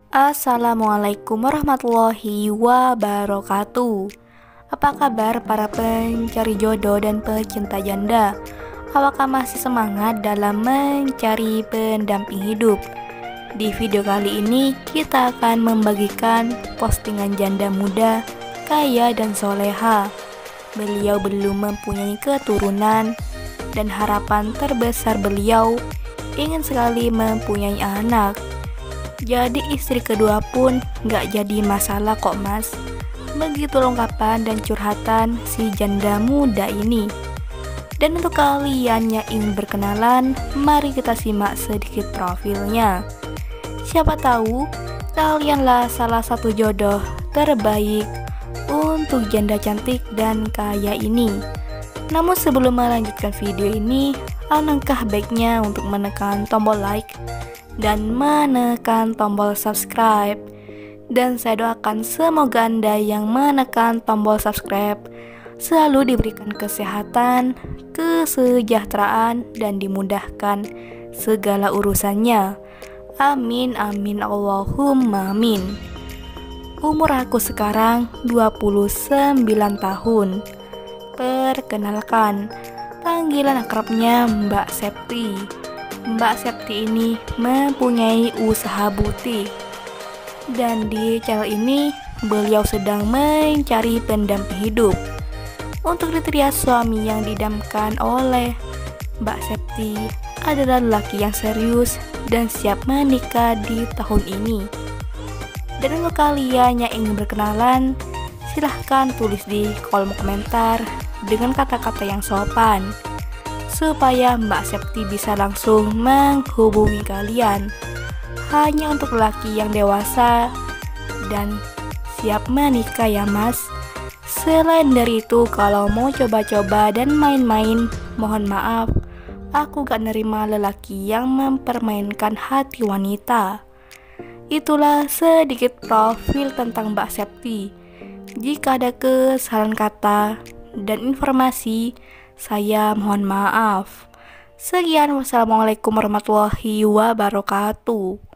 Assalamualaikum warahmatullahi wabarakatuh. Apa kabar para pencari jodoh dan pecinta janda? Apakah masih semangat dalam mencari pendamping hidup? Di video kali ini kita akan membagikan postingan janda muda, kaya dan soleha. Beliau belum mempunyai keturunan dan harapan terbesar beliau ingin sekali mempunyai anak. Jadi istri kedua pun gak jadi masalah kok mas. Begitu lengkapan dan curhatan si janda muda ini. Dan untuk kalian yang ingin berkenalan, mari kita simak sedikit profilnya. Siapa tahu kalianlah salah satu jodoh terbaik untuk janda cantik dan kaya ini. Namun sebelum melanjutkan video ini, alangkah baiknya untuk menekan tombol like dan menekan tombol subscribe. Dan saya doakan semoga Anda yang menekan tombol subscribe selalu diberikan kesehatan, kesejahteraan, dan dimudahkan segala urusannya. Amin amin Allahumma amin. Umur aku sekarang 29 tahun. Perkenalkan, panggilan akrabnya Mbak Septi. Mbak Septi ini mempunyai usaha butik. Dan di channel ini beliau sedang mencari pendamping hidup untuk kriteria suami yang didamkan oleh Mbak Septi adalah lelaki yang serius dan siap menikah di tahun ini. Dan untuk kalian yang ingin berkenalan, silahkan tulis di kolom komentar dengan kata-kata yang sopan supaya Mbak Septi bisa langsung menghubungi kalian. Hanya untuk lelaki yang dewasa dan siap menikah ya mas. Selain dari itu, kalau mau coba-coba dan main-main, mohon maaf, aku gak nerima lelaki yang mempermainkan hati wanita. Itulah sedikit profil tentang Mbak Septi. Jika ada kesalahan kata dan informasi, saya mohon maaf. Sekian, wassalamualaikum warahmatullahi wabarakatuh.